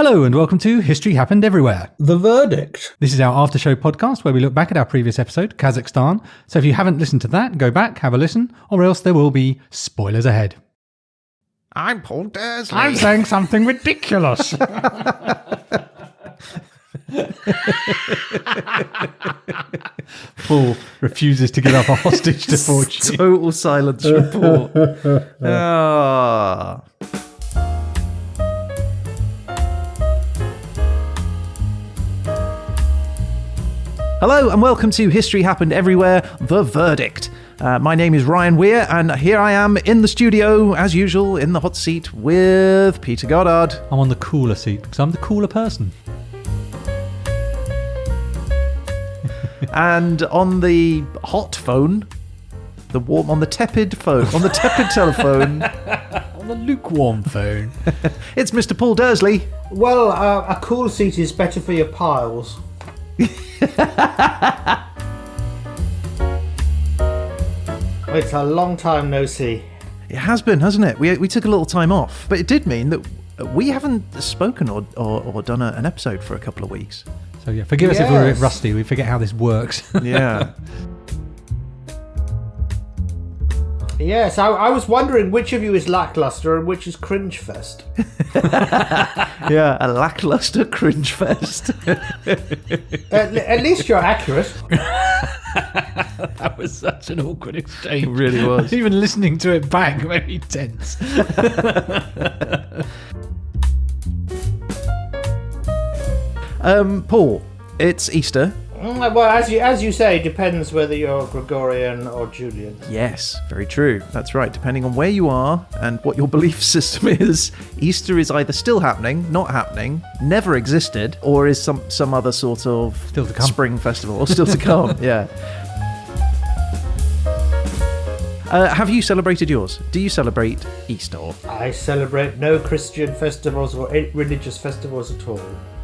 Hello and welcome to History Happened Everywhere. The Verdict. This is our after-show podcast where we look back at our previous episode, Kazakhstan. So if you haven't listened to that, go back, have a listen, or else there will be spoilers ahead. I'm Paul Dersley. I'm saying something ridiculous. Paul refuses to give up a hostage to fortune. Total silence from Paul. Ah. Hello and welcome to History Happened Everywhere, The Verdict. My name is Ryan Weir and here I am in the studio, as usual, in the hot seat with Peter Goddard. I'm on the cooler seat because I'm the cooler person. And on the hot phone, on the tepid telephone, On the lukewarm phone. it's Mr. Paul Dersley. Well, a cool seat is better for your piles. It's a long time no see. It has been, hasn't it? We took a little time off, but it did mean that we haven't spoken or done an episode for a couple of weeks. So yeah, forgive us if we're a bit rusty. We forget how this works. Yeah. Yes, I was wondering which of you is lackluster and which is cringe fest. Yeah, a lackluster cringe fest. At least you're accurate. That was such an awkward exchange. It really was. Even listening to it back made me tense. Paul, it's Easter. Well, as you say, depends whether you're Gregorian or Julian. Yes, very true. That's right. Depending on where you are and what your belief system is, Easter is either still happening, not happening, never existed, or is some other sort of Still to come. spring festival, or still to come. Yeah. Have you celebrated yours? Do you celebrate Easter? I celebrate no Christian festivals or religious festivals at all.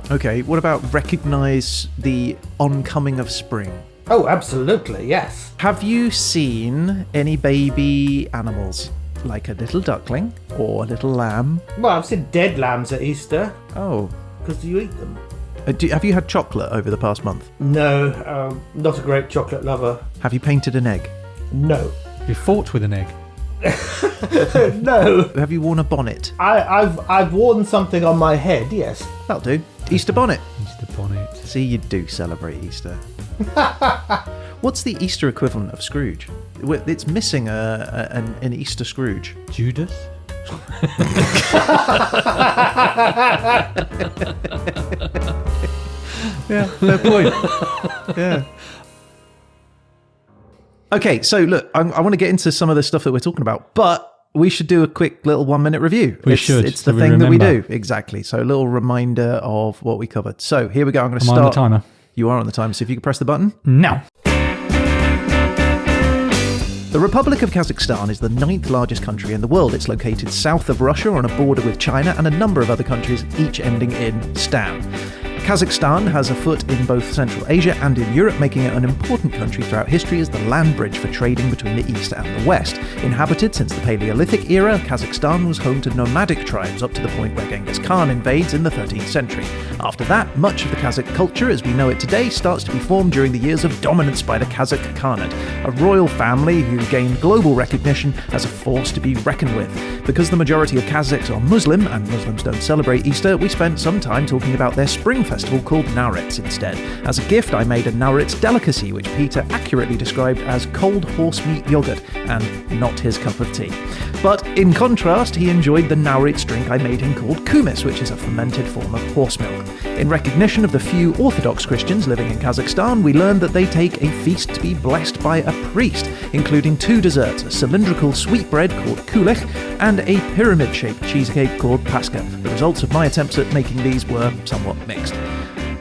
Okay, what about recognise the oncoming of spring? Oh, absolutely, yes. Have you seen any baby animals? Like a little duckling or a little lamb? Well, I've seen dead lambs at Easter. Oh. Because do you eat them? Have you had chocolate over the past month? No, not a great chocolate lover. Have you painted an egg? No. You fought with an egg. No. Have you worn a bonnet? I've worn something on my head, yes. That'll do. Easter bonnet. Easter bonnet. See, you do celebrate Easter. What's the Easter equivalent of Scrooge? It's missing an Easter Scrooge. Judas? Yeah, fair point. Yeah. Okay, so look, I want to get into some of the stuff that we're talking about, but we should do a quick little 1 minute review. It's the thing that we do. Exactly. So a little reminder of what we covered. So here we go. I'm going to start. Am I on the timer? You are on the timer. So if you could press the button. Now. The Republic of Kazakhstan is the 9th largest country in the world. It's located south of Russia on a border with China and a number of other countries, each ending in Stan. Kazakhstan has a foot in both Central Asia and in Europe, making it an important country throughout history as the land bridge for trading between the East and the West. Inhabited since the Paleolithic era, Kazakhstan was home to nomadic tribes up to the point where Genghis Khan invades in the 13th century. After that, much of the Kazakh culture as we know it today starts to be formed during the years of dominance by the Kazakh Khanate, a royal family who gained global recognition as a force to be reckoned with. Because the majority of Kazakhs are Muslim, and Muslims don't celebrate Easter, we spent some time talking about their spring festival called Nowruz instead. As a gift, I made a Nowruz delicacy, which Peter accurately described as cold horse meat yogurt, and not his cup of tea. But in contrast, he enjoyed the Nowruz drink I made him called kumis, which is a fermented form of horse milk. In recognition of the few Orthodox Christians living in Kazakhstan, we learned that they take a feast to be blessed by a priest, including 2 desserts, a cylindrical sweetbread called kulich and a pyramid-shaped cheesecake called paska. The results of my attempts at making these were somewhat mixed.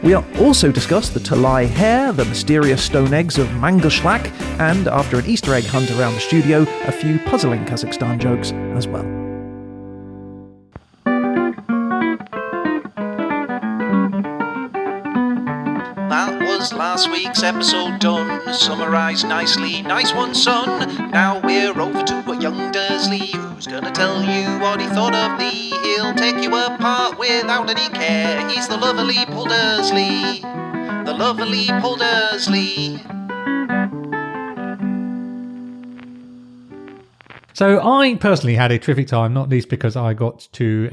We also discussed the Talai hare, the mysterious stone eggs of Mangashlak, and after an Easter egg hunt around the studio, a few puzzling Kazakhstan jokes as well. That was was last week's episode done? Summarised nicely, nice one, son. Now we're over to a young Dersley, who's gonna tell you what he thought of thee. He'll take you apart without any care. He's the lovely Paul Dersley. The lovely Paul Dersley. So I personally had a terrific time, not least because I got to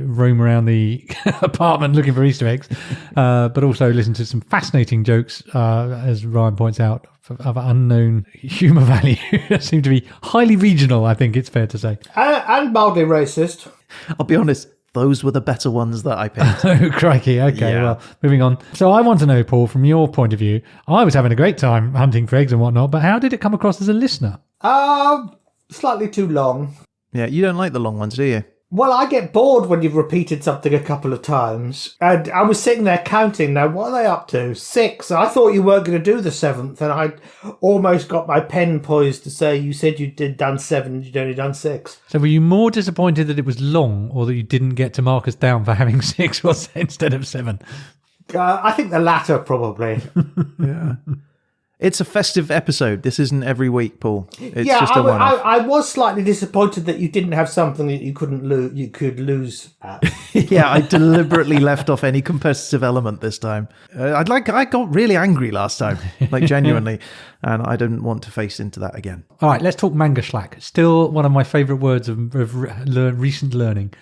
roam around the apartment looking for Easter eggs, but also listen to some fascinating jokes, as Ryan points out, of unknown humour value. Seem to be highly regional, I think it's fair to say. And mildly racist. I'll be honest, those were the better ones that I picked. Oh, crikey. Okay, Yeah. well, moving on. So I want to know, Paul, from your point of view, I was having a great time hunting for eggs and whatnot, but how did it come across as a listener? Slightly too long. Yeah, you don't like the long ones, do you? Well, I get bored when you've repeated something a couple of times. And I was sitting there counting. Now, what are they up to? 6. I thought you weren't going to do the 7th, and I almost got my pen poised to say you said you'd done 7 and you'd only done 6. So were you more disappointed that it was long or that you didn't get to mark us down for having 6 instead of 7? I think the latter, probably. Yeah. It's a festive episode. This isn't every week, Paul. It's yeah, just a one-off. I was slightly disappointed that you didn't have something that you couldn't lose. You could lose at. Yeah, I deliberately left off any competitive element this time. I got really angry last time, like genuinely, and I didn't want to face into that again. All right, let's talk manga schlack. Still one of my favourite words of recent learning.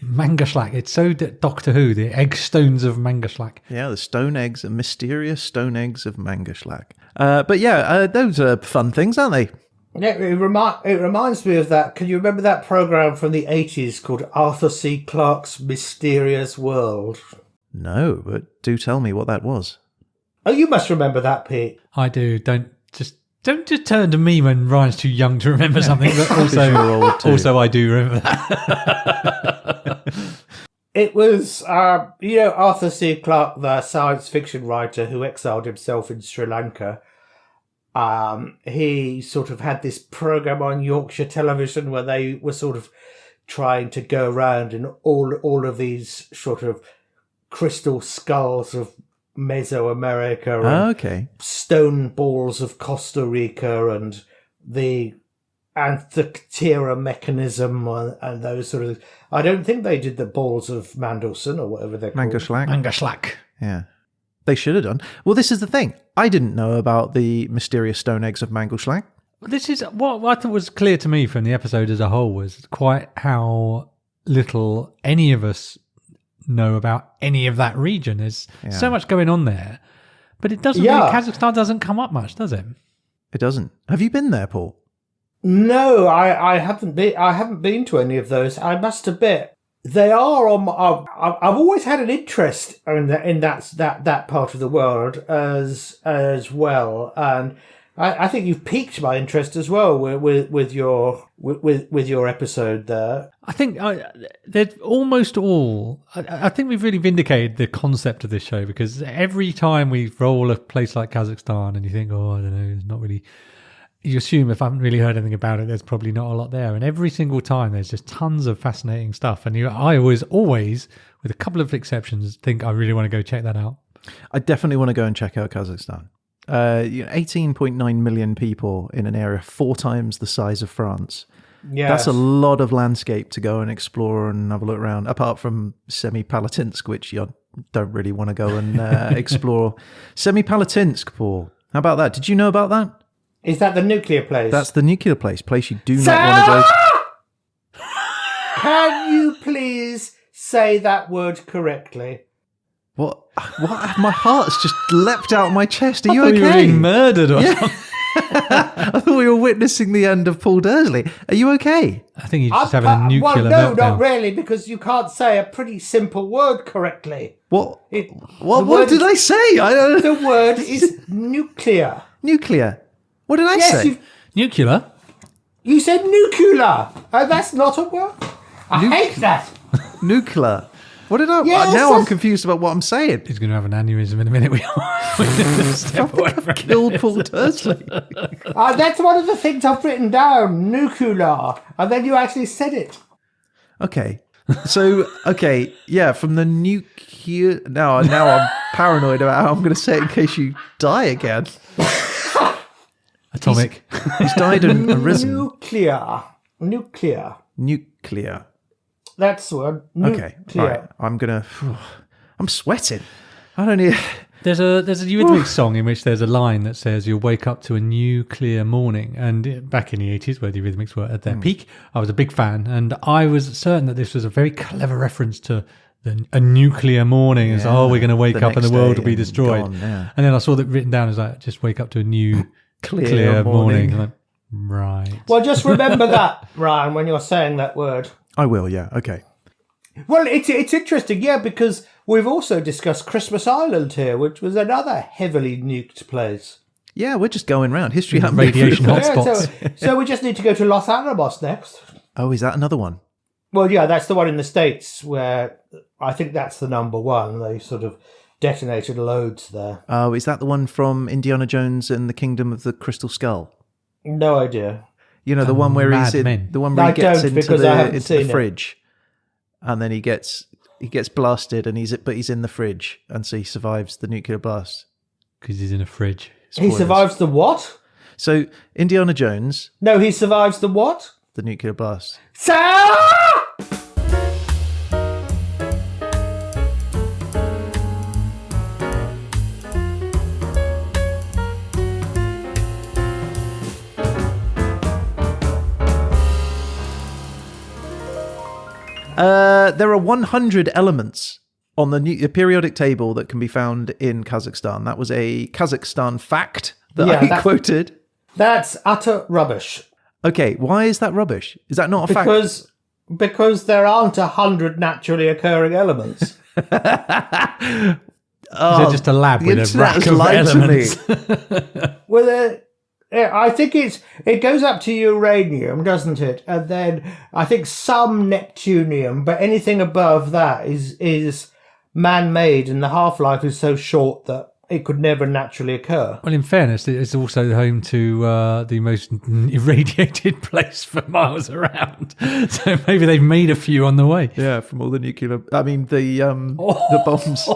Manga schlack. It's so Doctor Who, the egg stones of manga schlack. Yeah, the stone eggs, the mysterious stone eggs of manga schlack. But yeah, those are fun things, aren't they? Yeah, it reminds me of that. Can you remember that program from the 80s called Arthur C. Clarke's Mysterious World? No, but do tell me what that was. Oh, you must remember that, Pete. I do. Don't just turn to me when Ryan's too young to remember something. But also I do remember that. It was, Arthur C. Clarke, the science fiction writer who exiled himself in Sri Lanka. He sort of had this program on Yorkshire television where they were sort of trying to go around in all of these sort of crystal skulls of Mesoamerica and stone balls of Costa Rica and the Anthoctera mechanism and those sort of things. I don't think they did the balls of Mandelson or whatever they're called. Manga schlack. Yeah. They should have done. Well, this is the thing. I didn't know about the mysterious stone eggs of Mangelschlag. This is what I thought was clear to me from the episode as a whole was quite how little any of us know about any of that region. There's so much going on there. But it doesn't really, Kazakhstan doesn't come up much, does it? It doesn't. Have you been there, Paul? No, I haven't been. I haven't been to any of those. I must admit, they are on. I've always had an interest in that part of the world as well, and I think you've piqued my interest as well with your episode there. I think they're almost all. I think we've really vindicated the concept of this show because every time we roll a place like Kazakhstan and you think, oh, I don't know, it's not really. You assume if I haven't really heard anything about it, there's probably not a lot there. And every single time, there's just tons of fascinating stuff. And I always, with a couple of exceptions, think I really want to go check that out. I definitely want to go and check out Kazakhstan. 18.9 million people in an area 4 times the size of France. Yes. That's a lot of landscape to go and explore and have a look around, apart from Semipalatinsk, which you don't really want to go and explore. Semipalatinsk, Paul. How about that? Did you know about that? Is that the nuclear place? That's the nuclear place you do not want to go to. Can you please say that word correctly? What? My heart's just leapt out of my chest. Are you okay? You were being murdered or something. I thought we were witnessing the end of Paul Dersley. Are you okay? I think he's just having a nuclear meltdown. No, not really, because you can't say a pretty simple word correctly. What did I say? The word is nuclear. Nuclear. What did I say? Nuclear? You said nuclear. That's not a word. I hate that. Nuclear. What did I... Yes, now I'm confused about what I'm saying. He's going to have an aneurysm in a minute. Step away from killed Paul Dersley. That's one of the things I've written down. Nuclear. And then you actually said it. Okay. So, from the nuclear... Now I'm paranoid about how I'm going to say it in case you die again. Atomic. He's died and arisen. Nuclear. That's the word. Okay, right. I'm sweating. I don't need... There's a Eurythmics song in which there's a line that says you'll wake up to a new clear morning. And back in the 80s, where the Eurythmics were at their peak, I was a big fan, and I was certain that this was a very clever reference to a nuclear morning. As we're going to wake up and the world will be destroyed. Gone, yeah. And then I saw that written down as like, just wake up to a new clear morning. Like, right. Well, just remember that, Ryan, when you're saying that word. I will, yeah. Okay. Well, it's interesting, yeah, because we've also discussed Christmas Island here, which was another heavily nuked place. Yeah, we're just going round. History Radiation happening. hotspots. So we just need to go to Los Alamos next. Oh, is that another one? Well, yeah, that's the one in the States where I think that's the number one. They sort of detonated loads there. Oh, is that the one from Indiana Jones and the Kingdom of the Crystal Skull? No idea. You know, the one where he's in, Men. the one where he gets into the it. fridge, and then he gets blasted, and he's in the fridge, and so he survives the nuclear blast Because he's in a fridge. He survives the what? So Indiana Jones, No, he survives the what? the nuclear blast. There are 100 elements on the periodic table that can be found in Kazakhstan. That was a Kazakhstan fact that I quoted. That's utter rubbish. Okay, why is that rubbish? Is that not a fact? Because there aren't 100 naturally occurring elements. Is it just a lab with a rack of elements? Well, I think it goes up to uranium, doesn't it? And then I think some neptunium, but anything above that is man-made, and the half-life is so short that it could never naturally occur. Well, in fairness, it's also home to the most irradiated place for miles around. So maybe they've made a few on the way. Yeah, from all the nuclear... I mean, the bombs.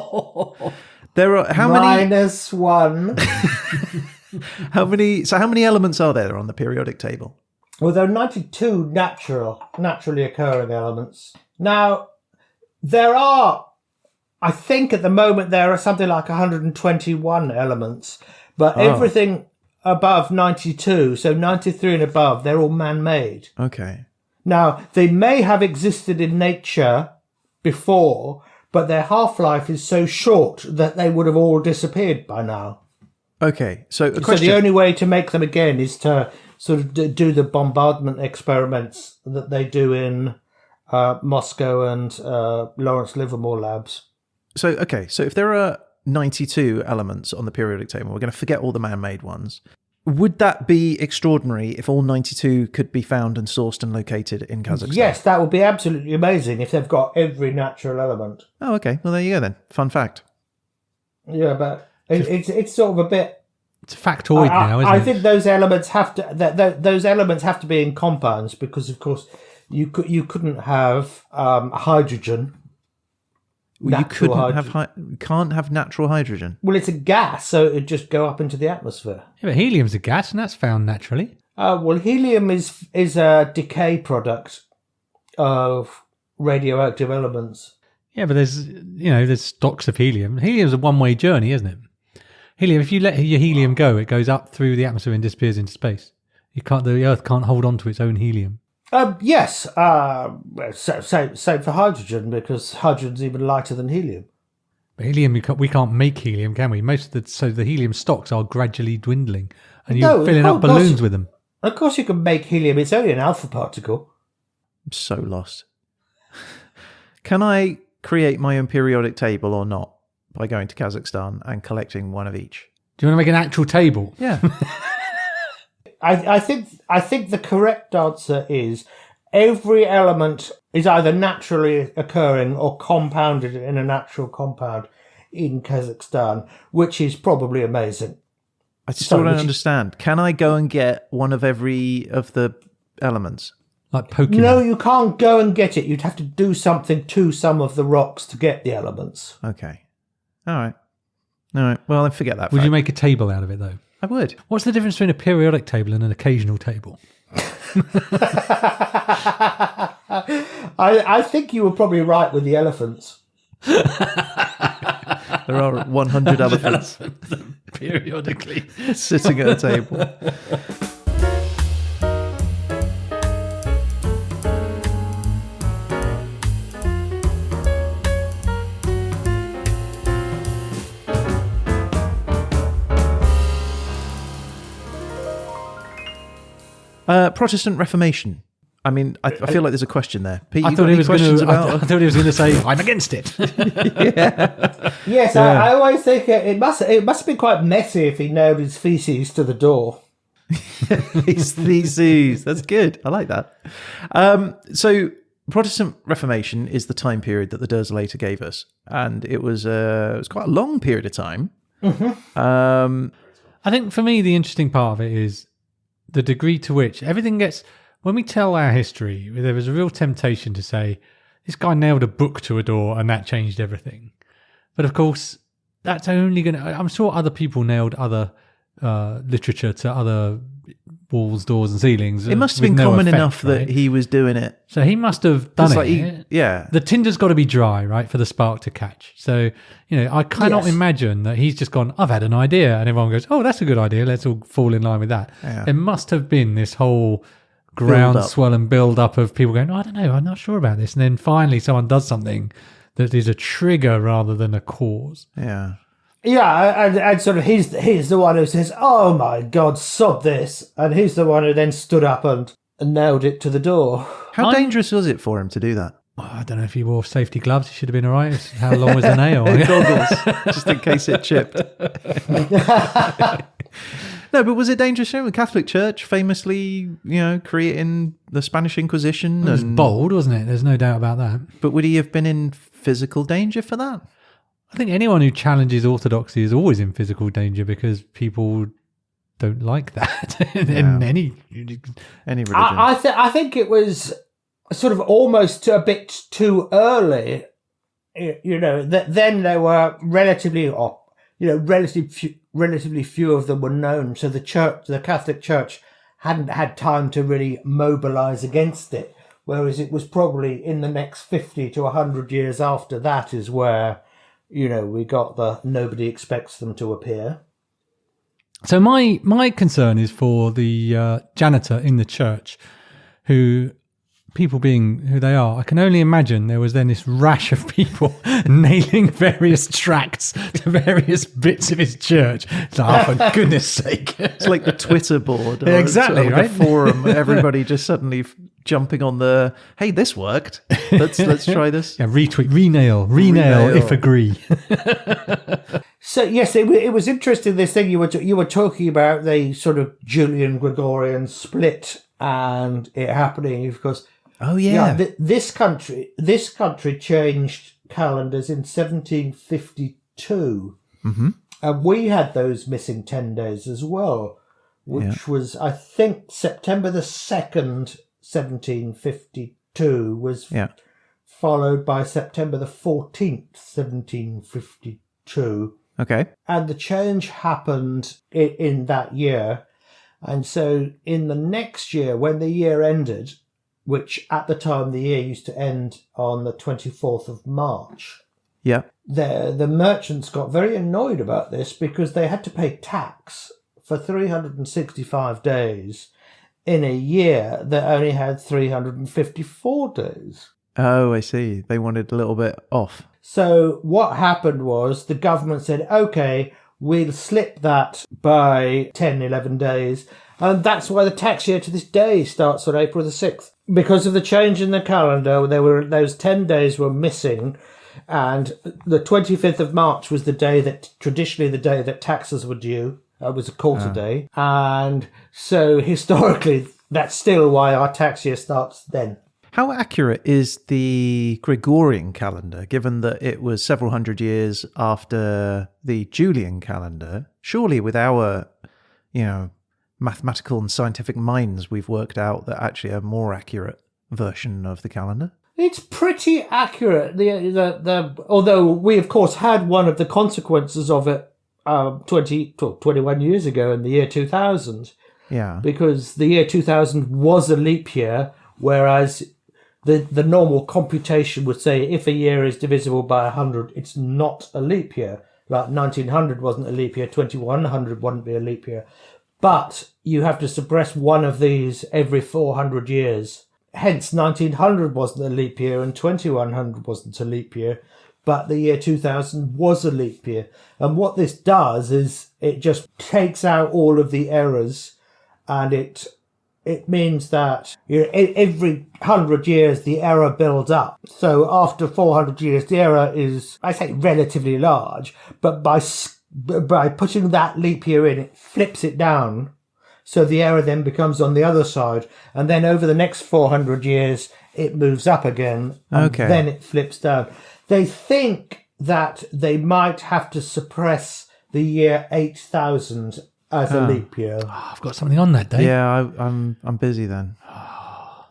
There are... How many... -1. How many elements are there on the periodic table? Well, there are 92 naturally occurring elements. Now, there are, I think at the moment, there are something like 121 elements, but everything above 92, so 93 and above, they're all man-made. Okay. Now, they may have existed in nature before, but their half-life is so short that they would have all disappeared by now. Okay, so the only way to make them again is to sort of do the bombardment experiments that they do in Moscow and Lawrence Livermore labs. So if there are 92 elements on the periodic table, we're going to forget all the man-made ones. Would that be extraordinary if all 92 could be found and sourced and located in Kazakhstan? Yes, that would be absolutely amazing if they've got every natural element. Oh, okay. Well, there you go then. Fun fact. Yeah, but... It's sort of a bit. It's a factoid now, isn't it? I think those elements have to be in compounds because, of course, you couldn't have hydrogen. Well, you can't have natural hydrogen. Well, it's a gas, so it'd just go up into the atmosphere. Yeah, but helium's a gas, and that's found naturally. Well, helium is a decay product of radioactive elements. Yeah, but there's stocks of helium. Helium's a one-way journey, isn't it? Helium, if you let your helium go, it goes up through the atmosphere and disappears into space. The Earth can't hold on to its own helium. Yes. Same for hydrogen, because hydrogen's even lighter than helium. But helium, we can't make helium, can we? So the helium stocks are gradually dwindling, and you're filling up balloons with them. Of course you can make helium. It's only an alpha particle. I'm so lost. Can I create my own periodic table or not by going to Kazakhstan and collecting one of each? Do you want to make an actual table? Yeah. I think the correct answer is every element is either naturally occurring or compounded in a natural compound in Kazakhstan, which is probably amazing. I still don't understand. Can I go and get one of every of the elements? Like Pokemon? No, you can't go and get it. You'd have to do something to some of the rocks to get the elements. Okay. All right. All right. Well, then forget that. Would fact. you make a table out of it, though? I would. What's the difference between a periodic table and an occasional table? I think you were probably right with the elephants. There are 100 elephants Periodically. sitting at a table. Protestant Reformation. I mean, I feel like there's a question there. Pete, I thought he was going to say, I'm against it. Yes, I always think it must have been quite messy if he nailed his feces to the door. His theses. That's good. I like that. So Protestant Reformation is the time period that the Dersley gave us. And it was quite a long period of time. Mm-hmm. I think for me, the interesting part of it is the degree to which everything gets... When we tell our history, there was a real temptation to say, this guy nailed a book to a door and that changed everything. But of course, that's only going to... I'm sure other people nailed other literature to other walls, doors and ceilings. It must have been common enough that he was doing it. So he must have done it. Yeah. The tinder's got to be dry, right, for the spark to catch. So, I cannot imagine that he's just gone, I've had an idea. And everyone goes, oh, that's a good idea. Let's all fall in line with that. Yeah. It must have been this whole groundswell and build up of people going, oh, I don't know, I'm not sure about this. And then finally someone does something that is a trigger rather than a cause. Yeah. Yeah, and sort of he's the one who says, oh my God, sod this. And he's the one who then stood up and nailed it to the door. How dangerous was it for him to do that? Oh, I don't know if he wore safety gloves. He should have been all right. How long was the nail? Goggles, just in case it chipped. No, but was it dangerous? The Catholic Church famously, creating the Spanish Inquisition. It was bold, wasn't it? There's no doubt about that. But would he have been in physical danger for that? I think anyone who challenges orthodoxy is always in physical danger because people don't like that in any religion. I think it was sort of almost a bit too early. Then there were relatively few of them were known. So the Catholic Church hadn't had time to really mobilise against it. Whereas it was probably in the next 50 to 100 years after that is where, we got the nobody expects them to appear. So my concern is for the janitor in the church who... People being who they are, I can only imagine there was then this rash of people nailing various tracts to various bits of his church. It's like, oh, for goodness sake. It's like the Twitter board. Or exactly, right? The forum, everybody just suddenly jumping on the, hey, this worked. Let's try this. Yeah, retweet, renail, if agree. So, yes, it was interesting, this thing you were talking about, the sort of Julian Gregorian split and it happening, of course. Oh yeah, this country changed calendars in 1752, and we had those missing 10 days as well, which was I think September the 2nd, 1752 was followed by September the 14th, 1752. Okay, and the change happened in that year, and so in the next year when the year ended. Which at the time the year used to end on the 24th of March. Yeah. The merchants got very annoyed about this because they had to pay tax for 365 days in a year that only had 354 days. Oh, I see. They wanted a little bit off. So what happened was the government said, okay, we'll slip that by 10, 11 days. And that's why the tax year to this day starts on April the 6th. Because of the change in the calendar, those 10 days were missing. And the 25th of March was traditionally the day that taxes were due. It was a quarter day. And so historically, that's still why our tax year starts then. How accurate is the Gregorian calendar, given that it was several hundred years after the Julian calendar? Surely with our, mathematical and scientific minds, we've worked out that actually a more accurate version of the calendar. It's pretty accurate. Although we, of course, had one of the consequences of it 21 years ago in the year 2000. Yeah. Because the year 2000 was a leap year, whereas the normal computation would say if a year is divisible by 100, it's not a leap year. Like 1900 wasn't a leap year, 2100 wouldn't be a leap year. But you have to suppress one of these every 400 years. Hence, 1900 wasn't a leap year and 2100 wasn't a leap year. But the year 2000 was a leap year. And what this does is it just takes out all of the errors, and it means that every 100 years the error builds up. So after 400 years, the error is, I say, relatively large, but by putting that leap year in, it flips it down. So the error then becomes on the other side. And then over the next 400 years, it moves up again. And then it flips down. They think that they might have to suppress the year 8000 as a leap year. Oh, I've got something on that day. Yeah, I'm busy then.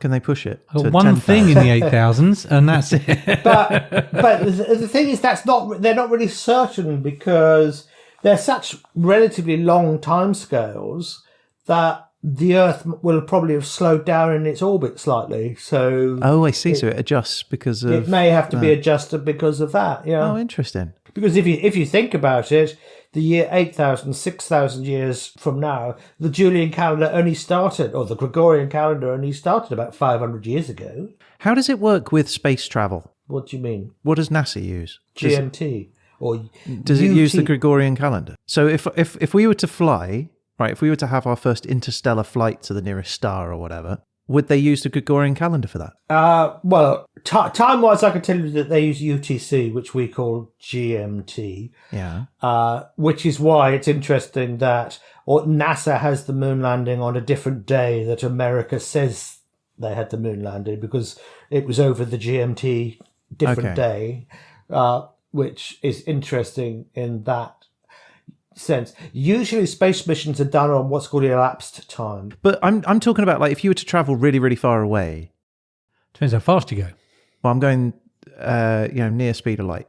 Can they push it? I've got one thing in the 8000s, and that's it. But the thing is, they're not really certain, because they're such relatively long timescales that the Earth will probably have slowed down in its orbit slightly. So I see. So it adjusts because of... It may have to be adjusted because of that, yeah. Oh, interesting. Because if you think about it, the year 8,000, 6,000 years from now, the Julian calendar only started, or the Gregorian calendar only started about 500 years ago. How does it work with space travel? What do you mean? What does NASA use? GMT or does it use the Gregorian calendar? So if we were to fly, right, if we were to have our first interstellar flight to the nearest star or whatever, would they use the Gregorian calendar for that? Well, time-wise, I can tell you that they use UTC, which we call GMT. Yeah. Which is why it's interesting that NASA has the moon landing on a different day that America says they had the moon landing, because it was over the GMT different day, which is interesting in that sense. Usually space missions are done on what's called elapsed time. But I'm talking about, like, if you were to travel really, really far away. Depends how fast you go. Well, I'm going near speed of light.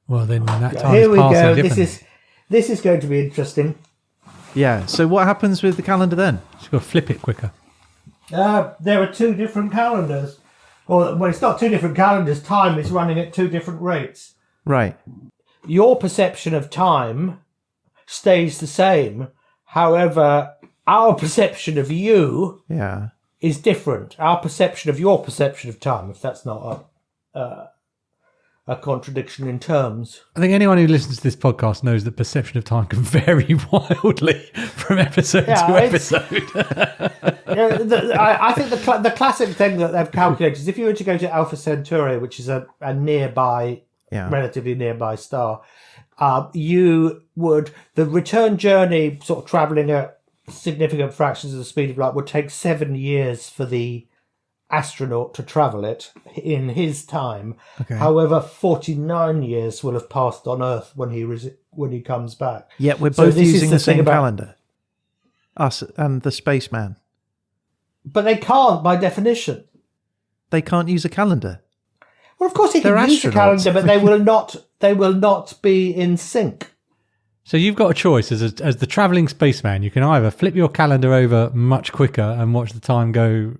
Well, then that time Here we go. differently. This is going to be interesting. Yeah. So what happens with the calendar then? You've got to flip it quicker. There are two different calendars. Well, it's not two different calendars. Time is running at two different rates. Right. Your perception of time stays the same. However, our perception of you is different. Our perception of your perception of time, if that's not a contradiction in terms. I think anyone who listens to this podcast knows that perception of time can vary wildly from episode to episode. I think the classic thing that they've calculated is if you were to go to Alpha Centauri, which is a nearby, relatively nearby star, the return journey, sort of travelling at significant fractions of the speed of light, would take 7 years for the astronaut to travel it in his time. Okay. However, 49 years will have passed on Earth when he comes back. Yeah, we're both using the same calendar. Us and the spaceman. But they can't, by definition. They can't use a calendar. Well, of course, they can use a calendar, but they will not be in sync. So you've got a choice as the travelling spaceman. You can either flip your calendar over much quicker and watch the time go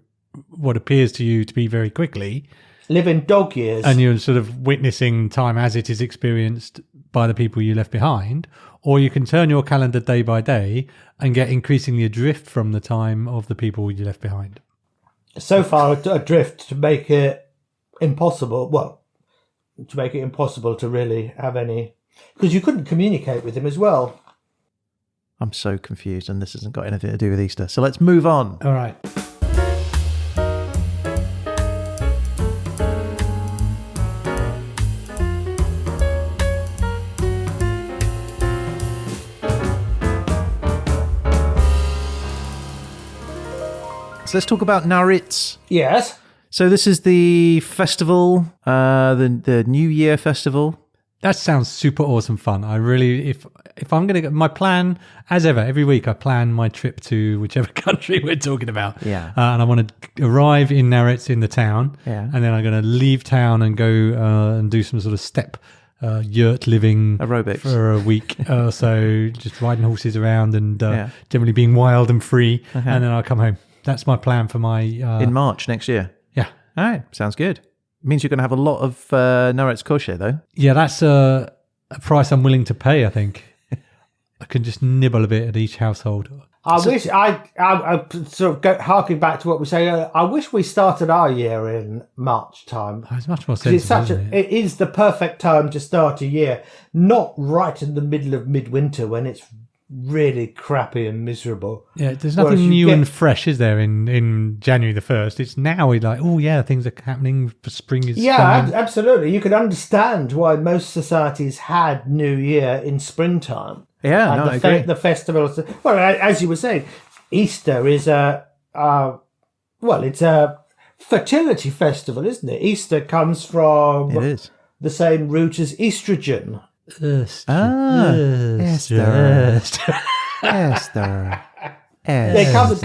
what appears to you to be very quickly. Live in dog years. And you're sort of witnessing time as it is experienced by the people you left behind. Or you can turn your calendar day by day and get increasingly adrift from the time of the people you left behind. So far adrift to make it impossible. Well, to make it impossible to really have any... Because you couldn't communicate with him as well. I'm so confused, and this hasn't got anything to do with Easter. So let's move on. All right. So let's talk about Naritz. Yes. So this is the festival, the New Year festival. That sounds super awesome fun. I really, if I'm going to my plan, as ever, every week I plan my trip to whichever country we're talking about. Yeah. And I want to arrive in Naritz in the town. Yeah. And then I'm going to leave town and go and do some sort of step yurt living Aerobics. for a week or so, just riding horses around and generally being wild and free. And then I'll come home. That's my plan for my... in March next year? Yeah. All right, sounds good. Means you're going to have a lot of Narets Kosher, though. Yeah, that's a price I'm willing to pay, I think. I can just nibble a bit at each household. I wish I sort of harking back to what we say. I wish we started our year in March time. Oh, it's much more sensible. It is the perfect time to start a year, not right in the middle of midwinter when it's really crappy and miserable. Yeah, there's nothing new and fresh, is there? In January the 1st, it's now we're like, oh yeah, things are happening. Spring is coming. Absolutely. You can understand why most societies had New Year in springtime. Yeah, and I agree. The festivals. Well, as you were saying, Easter is it's a fertility festival, isn't it? Easter comes from the same root as estrogen. Esther. It comes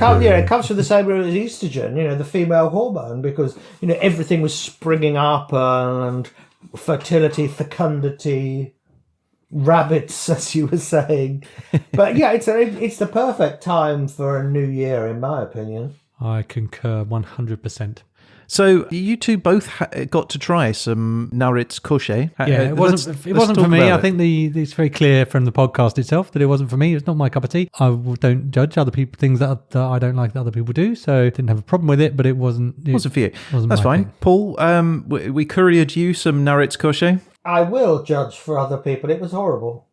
from the same root as estrogen, the female hormone, because everything was springing up and fertility, fecundity, rabbits, as you were saying. But yeah, it's the perfect time for a new year, in my opinion. I concur 100%. So you two both got to try some Narets Kosher. Yeah, it wasn't for me. I think it's very clear from the podcast itself that it wasn't for me. It's not my cup of tea. I don't judge other people things that I don't like that other people do. So I didn't have a problem with it, but it wasn't for you. Wasn't That's fine. thing. Paul, we couriered you some Narets Kosher. I will judge for other people. It was horrible.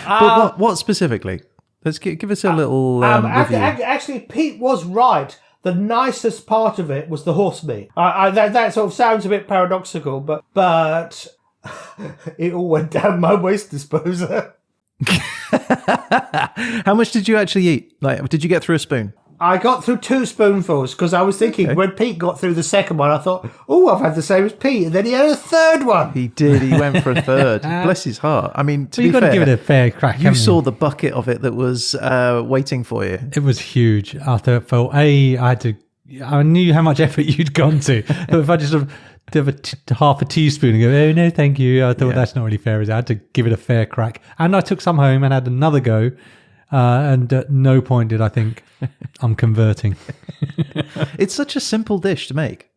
But what specifically? Let's give us a little review. Actually, Pete was right. The nicest part of it was the horse meat. That sort of sounds a bit paradoxical, but it all went down my waste disposer. How much did you actually eat? Like, did you get through a spoon? I got through 2 spoonfuls because I was thinking when Pete got through the second one, I thought, oh, I've had the same as Pete. And then he had a third one. He did. He went for a third. Bless his heart. I mean, to be fair, you've got to give it a fair crack. You saw the bucket of it that was waiting for you. It was huge. After it felt, I knew how much effort you'd gone to. So if I just sort of have half a teaspoon and go, oh, no, thank you. I thought that's not really fair. I had to give it a fair crack. And I took some home and had another go. And at no point did I think I'm converting. It's such a simple dish to make.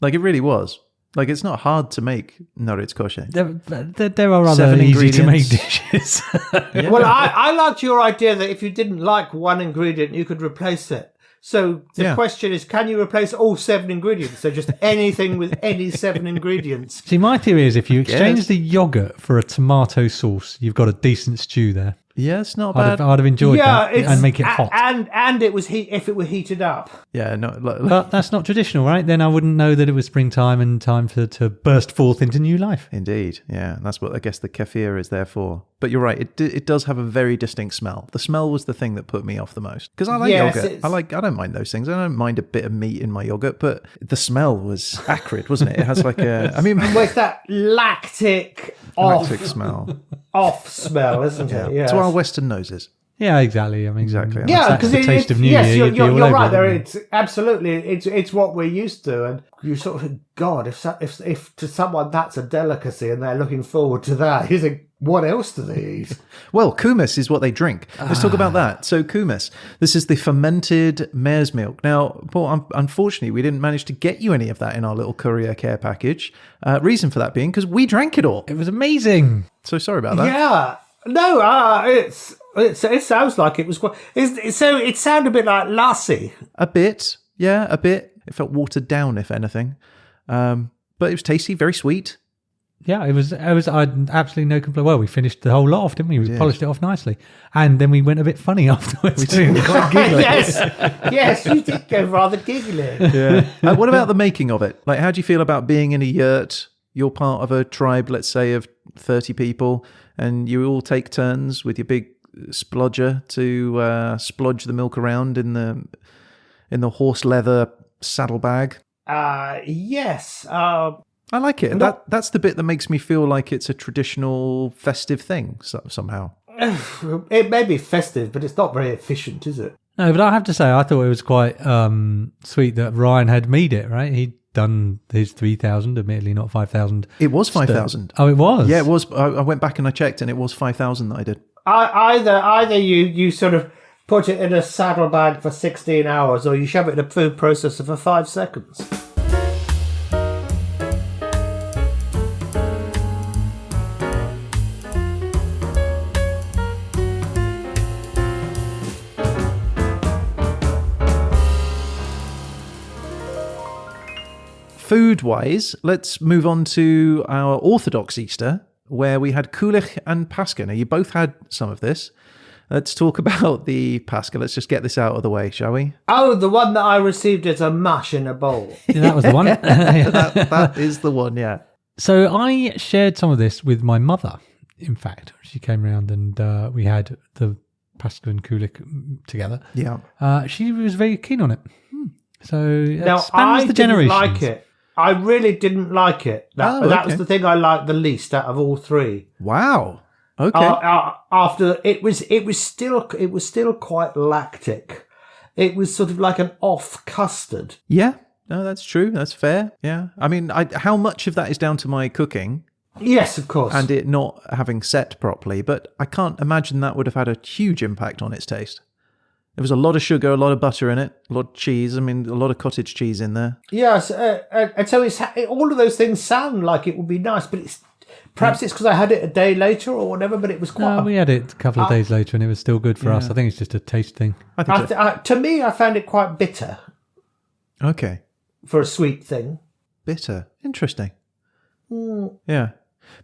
Like, it really was. Like, it's not hard to make Narets Kosher. There are other easy to make dishes. Yeah. Well, I liked your idea that if you didn't like one ingredient, you could replace it. So the question is, can you replace all 7 ingredients? So just anything with any 7 ingredients. See, my theory is if you exchange the yogurt for a tomato sauce, you've got a decent stew there. Yeah, it's not bad. I'd have enjoyed that and make it hot. And it was if it were heated up. Yeah, no. But that's not traditional, right? Then I wouldn't know that it was springtime and time to burst forth into new life. Indeed, yeah. That's what I guess the kefir is there for. But you're right, it does have a very distinct smell. The smell was the thing that put me off the most. Because I like yogurt. I don't mind those things. I don't mind a bit of meat in my yogurt, but the smell was acrid, wasn't it? It has like with that lactic smell. Off smell, isn't it? Yeah. To our Western noses. Yeah, exactly. I mean, exactly. Yeah, because the taste of New Year. You're right. There, it's absolutely it's what we're used to, and you sort of think, God, if to someone that's a delicacy and they're looking forward to that, you think, what else do they eat? Well, kumis is what they drink. Let's talk about that. So kumis, this is the fermented mare's milk. Now, Paul, unfortunately, we didn't manage to get you any of that in our little courier care package. Reason for that being because we drank it all. It was amazing. So sorry about that. Yeah. No, it sounds like it was quite... So it sounded a bit like lassi. A bit. Yeah, a bit. It felt watered down, if anything. But it was tasty, very sweet. Yeah, it was. I had absolutely no complaint. Well, we finished the whole lot off, didn't we? We polished it off nicely, and then we went a bit funny afterwards. We did. Quite giggly. Yes, you did go rather giggly. Yeah. What about the making of it? Like, how do you feel about being in a yurt? You're part of a tribe, let's say, of 30 people, and you all take turns with your big splodger to splodge the milk around in the horse leather saddlebag. Yes. I like it. That's the bit that makes me feel like it's a traditional festive thing somehow. It may be festive, but it's not very efficient, is it? No, but I have to say, I thought it was quite sweet that Ryan had made it, right? done his 3,000, admittedly not 5,000. It was 5,000. Oh, it was? Yeah, it was. I went back and I checked, and it was 5,000 that I did. Either you sort of put it in a saddlebag for 16 hours, or you shove it in a food processor for 5 seconds. Food-wise, let's move on to our Orthodox Easter, where we had kulich and Pascha. Now, you both had some of this. Let's talk about the Pascha. Let's just get this out of the way, shall we? Oh, the one that I received as a mash in a bowl. Yeah, that was the one. That is the one, yeah. So I shared some of this with my mother, in fact. She came around and we had the Pascha and kulich together. Yeah. She was very keen on it. So Now, spans I the didn't generations. like it. I really didn't like it. That was the thing I liked the least out of all three. Wow. Okay. After it was still quite lactic. It was sort of like an off custard. Yeah. No, that's true. That's fair. Yeah. I mean, how much of that is down to my cooking? Yes, of course. And it not having set properly, but I can't imagine that would have had a huge impact on its taste. There was a lot of sugar, a lot of butter in it, a lot of cheese. I mean, a lot of cottage cheese in there. Yes, and so all of those things sound like it would be nice, but perhaps it's because I had it a day later or whatever. But it was quite. We had it a couple of days later, and it was still good for us. I think it's just a taste thing. I think so. To me, I found it quite bitter. Okay. For a sweet thing. Bitter. Interesting. Yeah.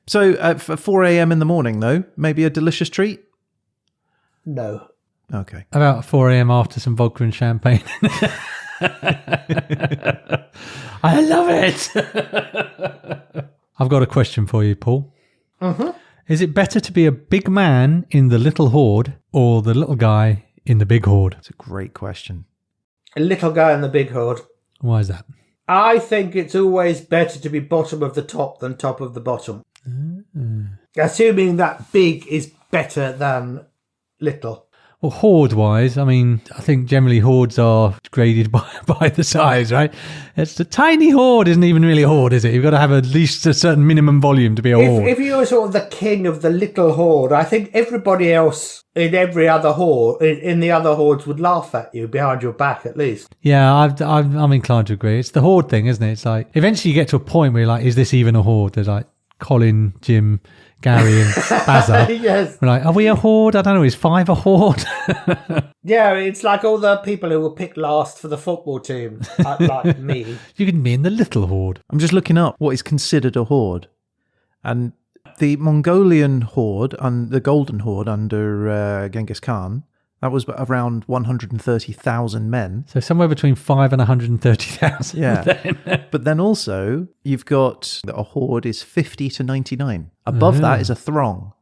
So at 4 a.m. in the morning, though, maybe a delicious treat? No. Okay. About 4 a.m. after some vodka and champagne. I love it. I've got a question for you, Paul. Mm-hmm. Is it better to be a big man in the little horde or the little guy in the big horde? That's a great question. A little guy in the big horde. Why is that? I think it's always better to be bottom of the top than top of the bottom. Assuming that big is better than little. Well, horde-wise, I mean, I think generally hordes are graded by the size, right? It's the tiny horde isn't even really a horde, is it? You've got to have at least a certain minimum volume to be a horde. If you were sort of the king of the little horde, I think everybody else in every other horde, in the other hordes, would laugh at you behind your back, at least. Yeah, I'm inclined to agree. It's the horde thing, isn't it? It's like, eventually you get to a point where you're like, is this even a horde? There's like Colin, Jim, Gary and Bazza. Yes. We're like, are we a horde? I don't know, is 5 a horde? Yeah, it's like all the people who were picked last for the football team, like me. You can be in the little horde. I'm just looking up what is considered a horde. And the Mongolian horde, and the Golden Horde under Genghis Khan, that was around 130,000 men. So somewhere between 5 and 130,000. Yeah. But then also, you've got a horde is 50 to 99. Above that is a throng,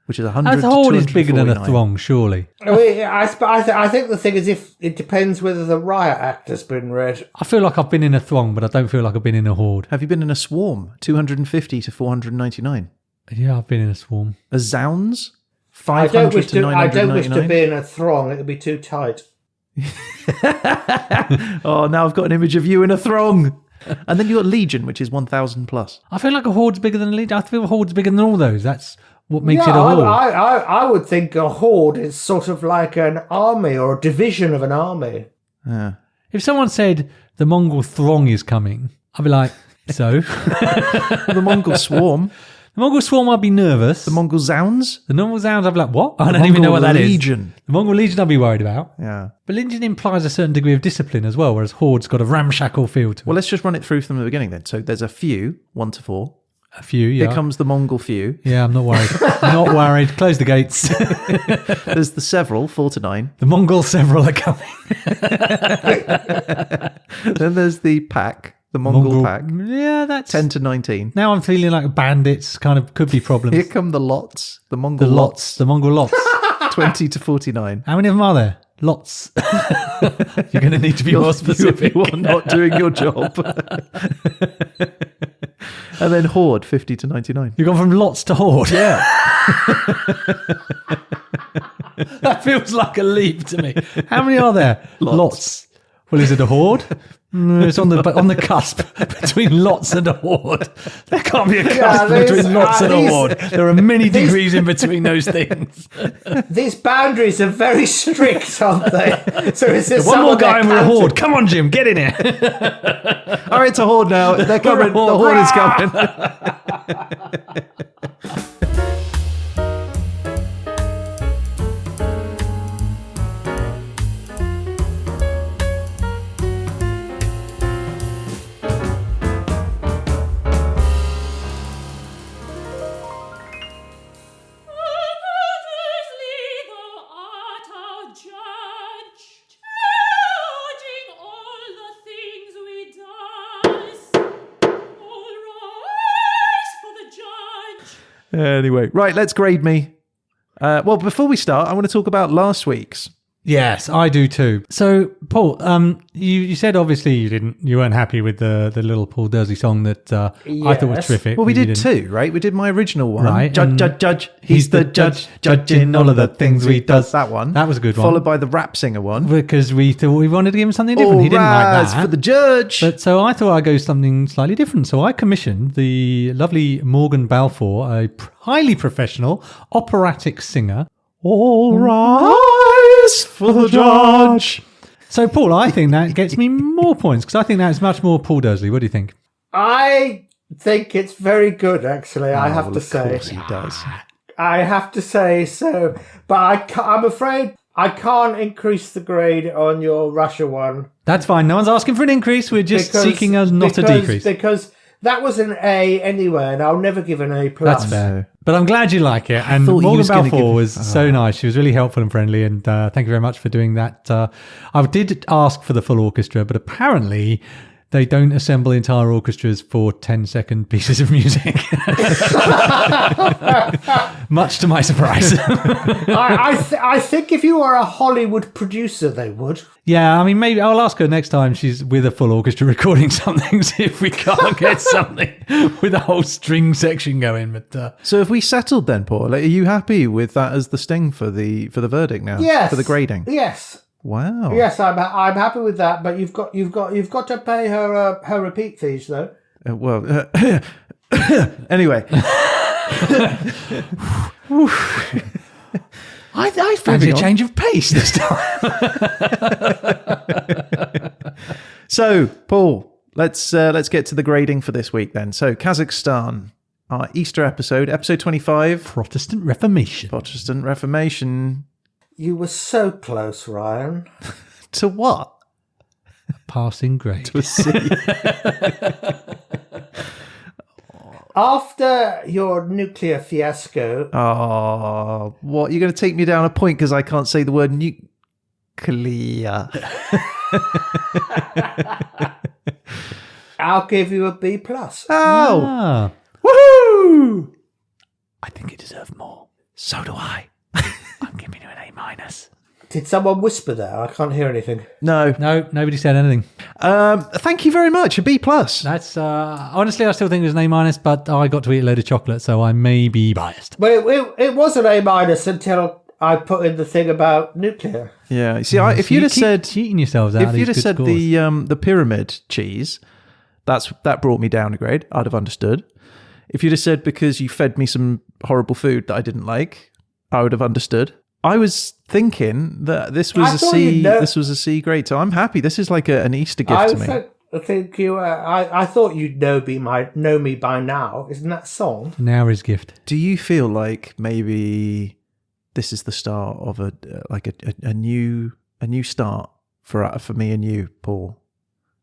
which is 100 A to horde is bigger than a 249. throng, surely. I think the thing is, if it depends whether the riot act has been read. I feel like I've been in a throng, but I don't feel like I've been in a horde. Have you been in a swarm? 250 to 499. Yeah, I've been in a swarm. A zounds? I 500 don't wish to 999. I don't wish to be in a throng. It would be too tight. Oh, now I've got an image of you in a throng. And then you've got Legion, which is 1,000 plus. I feel like a horde's bigger than a legion. I feel a horde's bigger than all those. That's what makes it a horde. I would think a horde is sort of like an army or a division of an army. Yeah. If someone said the Mongol throng is coming, I'd be like, so? The Mongol swarm. The Mongol swarm, I'd be nervous. The Mongol zounds. The normal sounds, I'd be like, what? I The don't even know what Mongol that is. Legion. The Mongol Legion, I'd be worried about. Yeah. But Legion implies a certain degree of discipline as well, whereas horde's got a ramshackle feel to it. Well, let's just run it through from the beginning then. So there's a few, 1 to 4. A few, yeah. Here comes the Mongol few. Yeah, I'm not worried. I'm not worried. Close the gates. There's the several, 4 to 9. The Mongol several are coming. Then there's the pack, the Mongol pack, Yeah, that's 10 to 19. Now I'm feeling like bandits kind of could be problems. Here come the lots, the The Mongol lots, the Mongol lots. 20 to 49. How many of them are there? Lots. You're going to need to be more specific. You are not doing your job. And then Horde, 50 to 99. You've gone from lots to horde. Yeah. That feels like a leap to me. How many are there? Lots. Well, is it a horde? It's on the cusp between lots and a horde. There can't be a cusp between lots and a horde. There are many degrees in between those things. These boundaries are very strict, aren't they? So is this One more guy and we're a horde. Come on, Jim, get in here. All right, it's a horde now. They're coming. The horde is coming. Anyway, right, let's grade me. Well, before we start, I want to talk about last week's. Yes, I do too. So, Paul, you said obviously you weren't happy with the little Paul Dersley song that I thought was terrific. Well, we did two, right? We did my original one. Right, Judge. He's the judge, judging all of the things we does. That one. That was a good one. Followed by the rap singer one. Because we thought we wanted to give him something different. He didn't like that. For the judge. But so I thought I'd go something slightly different. So I commissioned the lovely Morgan Balfour, a highly professional operatic singer. All rise for the judge. So, Paul, I think that gets me more points because I think that's much more Paul Dersley. What do you think? I think it's very good, actually. I have to say. Of course he does. I have to say so. But I'm afraid I can't increase the grade on your Russia one. That's fine. No one's asking for an increase. We're just seeking a decrease. Because that was an A anyway, and I'll never give an A+. That's fair. But I'm glad you like it. And Morgan Balfour was so nice. She was really helpful and friendly. And thank you very much for doing that. I did ask for the full orchestra, but apparently they don't assemble entire orchestras for 10-second pieces of music. Much to my surprise. I think if you were a Hollywood producer, they would. Yeah, I mean, maybe I'll ask her next time she's with a full orchestra recording something, see if we can't get something with a whole string section going. But so have we settled then, Paul? Are you happy with that as the sting for the verdict now? Yes. For the grading? Yes. Wow. Yes, I'm happy with that, but you've got to pay her repeat fees though. Anyway. I fancy a change of pace this time. So, Paul, let's get to the grading for this week then. So, Kazakhstan, our Easter episode 25. Protestant Reformation. You were so close, Ryan. To what? A passing grade. To a C. After your nuclear fiasco... Oh, what? You're going to take me down a point because I can't say the word nuclear. I'll give you a B+. Oh! Woohoo! I think you deserve more. So do I. I'm giving you an A-. Did someone whisper there? I can't hear anything. No, nobody said anything. Thank you very much. A B+. That's honestly, I still think it was an A-, but I got to eat a load of chocolate, so I may be biased. Well, it was an A- until I put in the thing about nuclear. Yeah. See, if you'd have said cheating yourselves out, if you'd have said the pyramid cheese, that brought me down a grade. I'd have understood. If you'd have said because you fed me some horrible food that I didn't like, I would have understood. I was thinking that this was a C. This was a C grade, so I'm happy. This is like an Easter gift to me. I think you. I thought you'd know me by now. Isn't that song? Now is gift. Do you feel like maybe this is the start of a new start for me and you, Paul?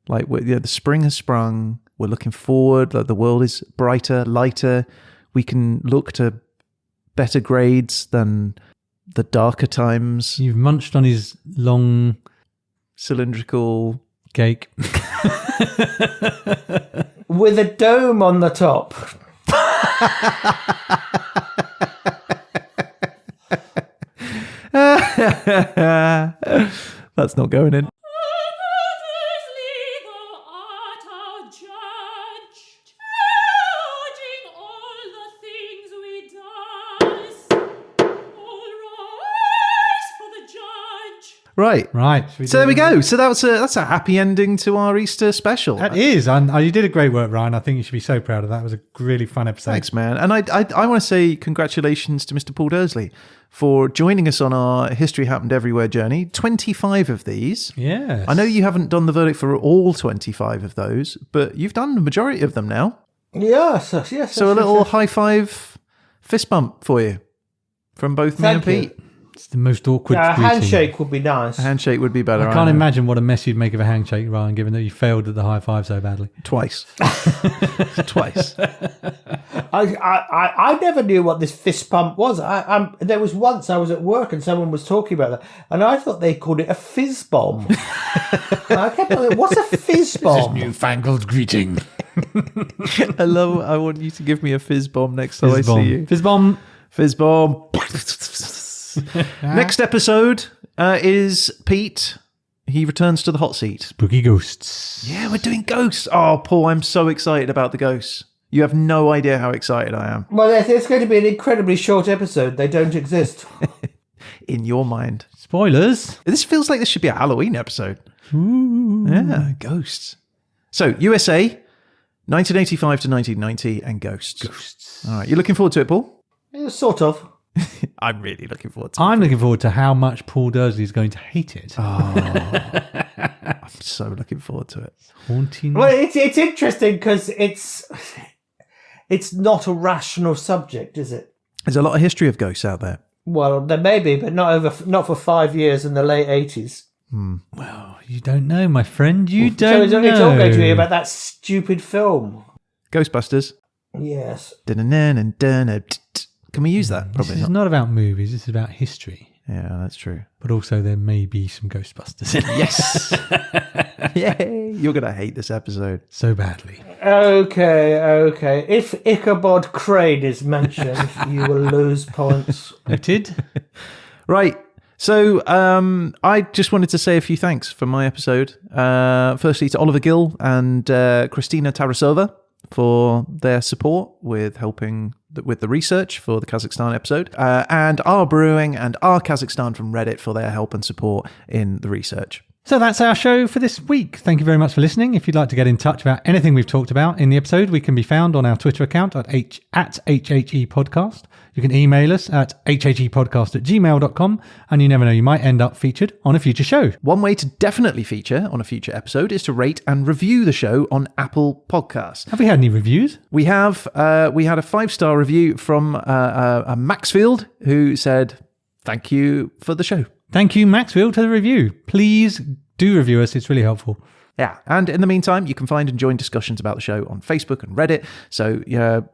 Like the spring has sprung. We're looking forward. Like the world is brighter, lighter. We can look to better grades than the darker times. You've munched on his long cylindrical cake with a dome on the top. That's not going in. Right. Right. So there we go. So that's a happy ending to our Easter special. That is. And you did a great work, Ryan. I think you should be so proud of that. It was a really fun episode. Thanks, man. And I want to say congratulations to Mr. Paul Dersley for joining us on our History Happened Everywhere journey. 25 of these. Yes. I know you haven't done the verdict for all 25 of those, but you've done the majority of them now. Yes. So a little high five fist bump for you from both me and Pete. It's the most awkward A greeting. handshake would be nice. A handshake would be better. I can't imagine what a mess you'd make of a handshake, Ryan, given that you failed at the high five so badly. Twice. Twice. I never knew what this fist pump was. There was once I was at work and someone was talking about that, and I thought they called it a fizz bomb. I kept thinking, what's a fizz bomb? Newfangled greeting. I want you to give me a fizz bomb next time I see you. Fizz bomb. Fizz bomb. Next episode is Pete. He returns to the hot seat. Spooky ghosts. Yeah, we're doing ghosts. Oh, Paul, I'm so excited about the ghosts. You have no idea how excited I am. Well, it's going to be an incredibly short episode. They don't exist. In your mind. Spoilers. This feels like this should be a Halloween episode. Ooh. Yeah, ghosts. So, USA, 1985 to 1990, and ghosts. Ghosts. All right, you looking forward to it, Paul? Yeah, sort of. I'm really looking forward to it. I'm looking forward to how much Paul Dersley is going to hate it. I'm so looking forward to it. Haunting. Well, it's interesting because it's not a rational subject, is it? There's a lot of history of ghosts out there. Well, there may be, but not for 5 years in the late 80s. Well, you don't know, my friend. You don't know. It's all going to be about that stupid film. Ghostbusters. Yes. Can we use that? Probably This is not about movies. This is about history. Yeah, that's true. But also there may be some Ghostbusters in it. Yes. Yay. You're going to hate this episode. So badly. Okay. If Ichabod Crane is mentioned, you will lose points. Noted. Right. So I just wanted to say a few thanks for my episode. Firstly, to Oliver Gill and Christina Tarasova for their support with helping with the research for the Kazakhstan episode, and R Brewing and R Kazakhstan from Reddit for their help and support in the research. So that's our show for this week. Thank you very much for listening. If you'd like to get in touch about anything we've talked about in the episode, we can be found on our Twitter account at hhepodcast. You can email us at hhepodcast@gmail.com, and you never know, you might end up featured on a future show. One way to definitely feature on a future episode is to rate and review the show on Apple Podcasts. Have we had any reviews? We have. We had a 5-star review from a Maxfield who said, "Thank you for the show." Thank you, Maxfield, for the review. Please do review us. It's really helpful. Yeah, and in the meantime, you can find and join discussions about the show on Facebook and Reddit. So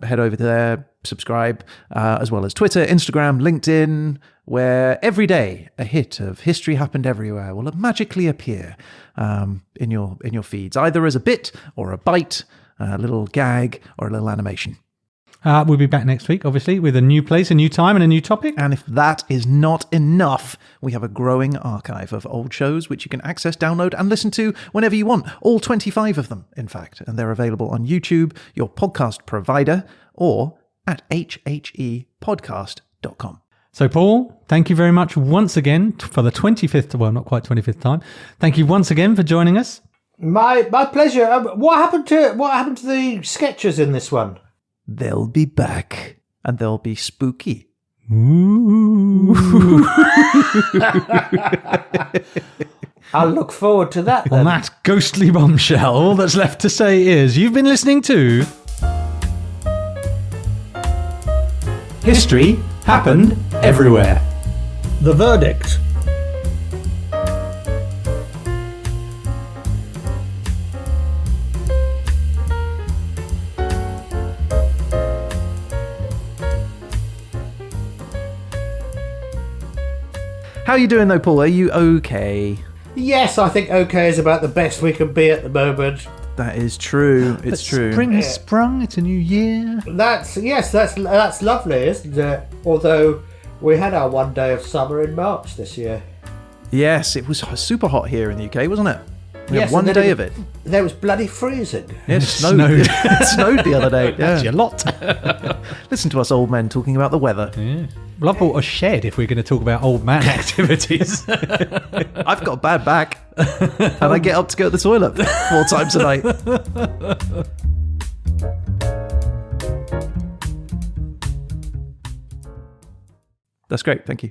head over there, subscribe, as well as Twitter, Instagram, LinkedIn, where every day a hit of History Happened Everywhere will magically appear in your feeds, either as a bit or a bite, a little gag or a little animation. We'll be back next week, obviously, with a new place, a new time, and a new topic. And if that is not enough, we have a growing archive of old shows which you can access, download, and listen to whenever you want. All 25 of them, in fact. And they're available on YouTube, your podcast provider, or at hhepodcast.com. So, Paul, thank you very much once again for the 25th, well, not quite 25th time. Thank you once again for joining us. My pleasure. What happened to the sketches in this one? They'll be back, and they'll be spooky. Ooh. I'll look forward to that then. On that ghostly bombshell, all that's left to say is you've been listening to History Happened Everywhere. The verdict. How are you doing, though, Paul? Are you okay? Yes, I think okay is about the best we can be at the moment. That is true. It's true. Spring has sprung. It's a new year. That's lovely, isn't it? Although we had our one day of summer in March this year. Yes, it was super hot here in the UK, wasn't it? We Yes, had one and then day of it. There was bloody freezing. Yes, it snowed. It snowed the other day. Yeah. Actually, a lot. Listen to us old men talking about the weather. Yeah. Well, I bought a shed if we're going to talk about old man activities. I've got a bad back, and I get up to go to the toilet 4 times a night. That's great. Thank you.